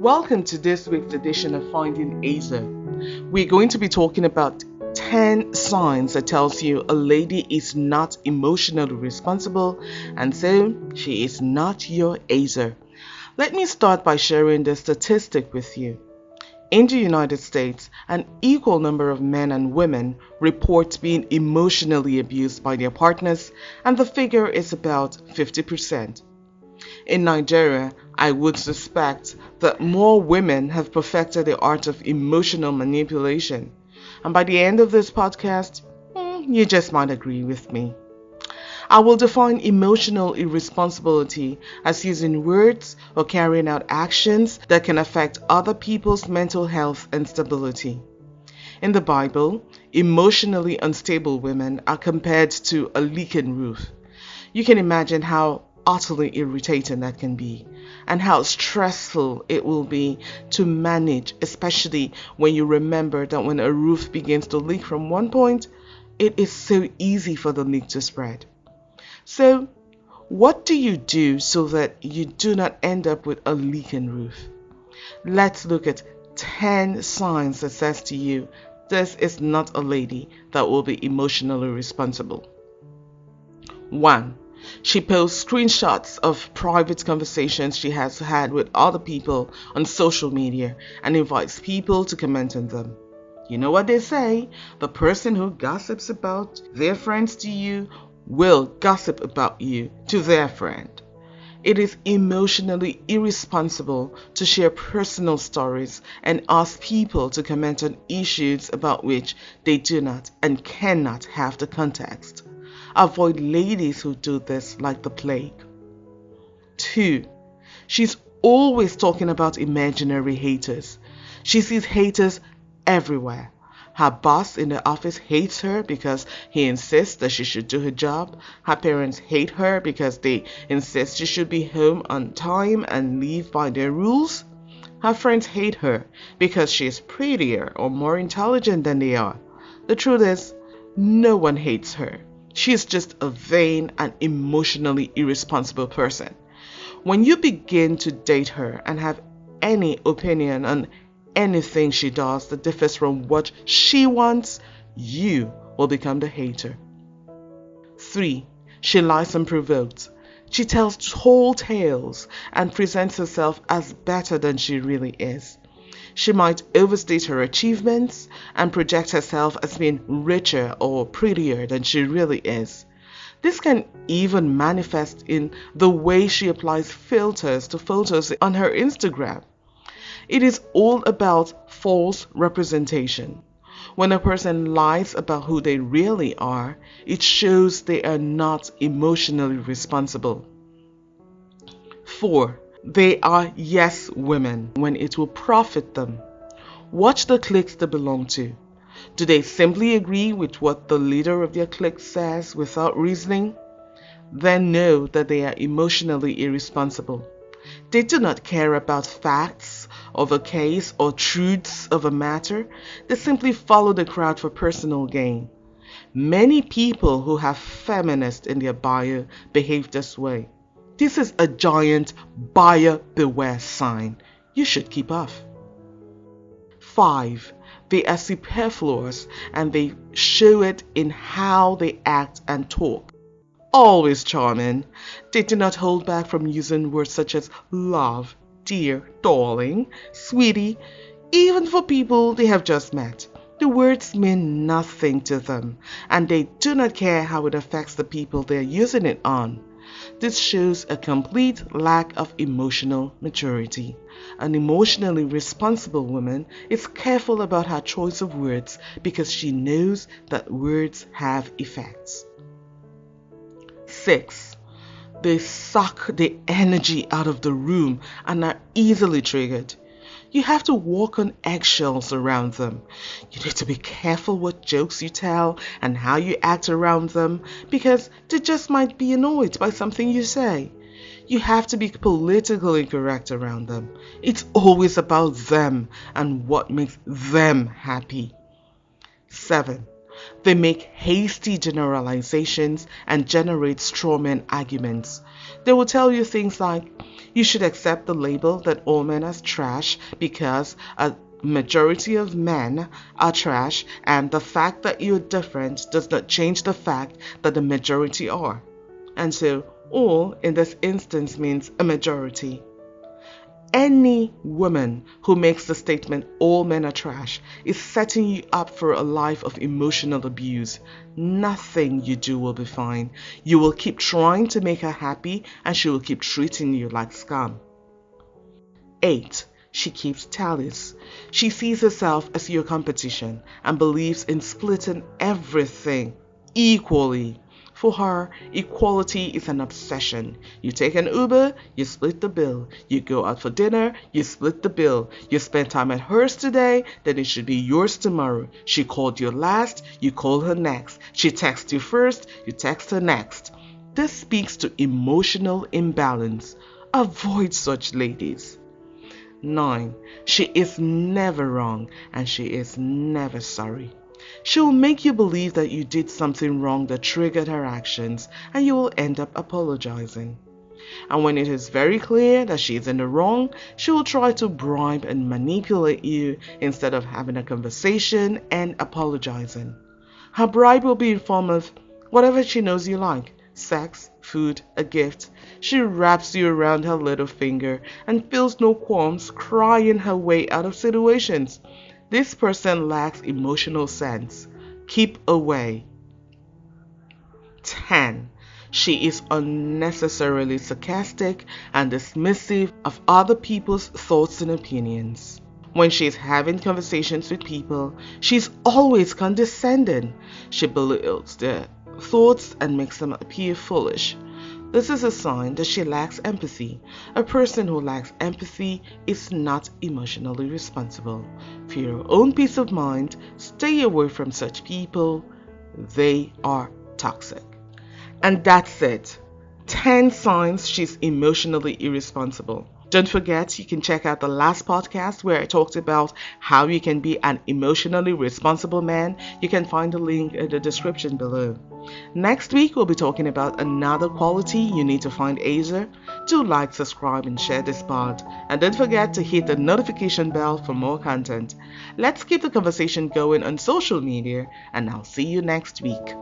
Welcome to this week's edition of Finding Ezer. We're going to be talking about 10 signs that tells you a lady is not emotionally responsible and so she is not your Ezer. Let me start by sharing the statistic with you. In the United States, an equal number of men and women report being emotionally abused by their partners, and the figure is about 50%. In Nigeria, I would suspect that more women have perfected the art of emotional manipulation. And by the end of this podcast, you just might agree with me. I will define emotional irresponsibility as using words or carrying out actions that can affect other people's mental health and stability. In the Bible, emotionally unstable women are compared to a leaking roof. You can imagine how utterly irritating that can be and how stressful it will be to manage, especially when you remember that when a roof begins to leak from one point, it is so easy for the leak to spread. So, what do you do so that you do not end up with a leaking roof? Let's look at 10 signs that says to you, this is not a lady that will be emotionally responsible. 1. She posts screenshots of private conversations she has had with other people on social media and invites people to comment on them. You know what they say, the person who gossips about their friends to you will gossip about you to their friend. It is emotionally irresponsible to share personal stories and ask people to comment on issues about which they do not and cannot have the context. Avoid ladies who do this like the plague. 2. She's always talking about imaginary haters. She sees haters everywhere. Her boss in the office hates her because he insists that she should do her job. Her parents hate her because they insist she should be home on time and live by their rules. Her friends hate her because she is prettier or more intelligent than they are. The truth is, no one hates her. She is just a vain and emotionally irresponsible person. When you begin to date her and have any opinion on anything she does that differs from what she wants, you will become the hater. 3. She lies unprovoked. She tells tall tales and presents herself as better than she really is. She might overstate her achievements and project herself as being richer or prettier than she really is. This can even manifest in the way she applies filters to photos on her Instagram. It is all about false representation. When a person lies about who they really are, it shows they are not emotionally responsible. 4. They are yes women when it will profit them. Watch the cliques they belong to. Do they simply agree with what the leader of their clique says without reasoning? Then know that they are emotionally irresponsible. They do not care about facts of a case or truths of a matter. They simply follow the crowd for personal gain. Many people who have feminist in their bio behave this way. This is a giant buyer beware sign. You should keep off. 5. They are superfluous and they show it in how they act and talk. Always charming. They do not hold back from using words such as love, dear, darling, sweetie, even for people they have just met. The words mean nothing to them and they do not care how it affects the people they are using it on. This shows a complete lack of emotional maturity. An emotionally responsible woman is careful about her choice of words because she knows that words have effects. 6. They suck the energy out of the room and are easily triggered. You have to walk on eggshells around them. You need to be careful what jokes you tell and how you act around them because they just might be annoyed by something you say. You have to be politically correct around them. It's always about them and what makes them happy. 7. They make hasty generalizations and generate strawman arguments. They will tell you things like, you should accept the label that all men are trash because a majority of men are trash, and the fact that you're different does not change the fact that the majority are. And so, all in this instance means a majority. Any woman who makes the statement all men are trash is setting you up for a life of emotional abuse. Nothing you do will be fine. You will keep trying to make her happy and she will keep treating you like scum. 8. She keeps tallies. She sees herself as your competition and believes in splitting everything equally. For her, equality is an obsession. You take an Uber, you split the bill. You go out for dinner, you split the bill. You spend time at hers today, then it should be yours tomorrow. She called you last, you call her next. She texts you first, you text her next. This speaks to emotional imbalance. Avoid such ladies. 9. She is never wrong and she is never sorry. She will make you believe that you did something wrong that triggered her actions and you will end up apologizing. And when it is very clear that she is in the wrong, she will try to bribe and manipulate you instead of having a conversation and apologizing. Her bribe will be in form of whatever she knows you like: sex, food, a gift. She wraps you around her little finger and feels no qualms crying her way out of situations. This person lacks emotional sense. Keep away. 10. She is unnecessarily sarcastic and dismissive of other people's thoughts and opinions. When she is having conversations with people, she's always condescending. She belittles their thoughts and makes them appear foolish. This is a sign that she lacks empathy. A person who lacks empathy is not emotionally responsible. For your own peace of mind, stay away from such people. They are toxic. And that's it. 10 signs she's emotionally irresponsible. Don't forget, you can check out the last podcast where I talked about how you can be an emotionally responsible man. You can find the link in the description below. Next week, we'll be talking about another quality you need to find Ezer. Do like, subscribe, and share this pod. And don't forget to hit the notification bell for more content. Let's keep the conversation going on social media, and I'll see you next week.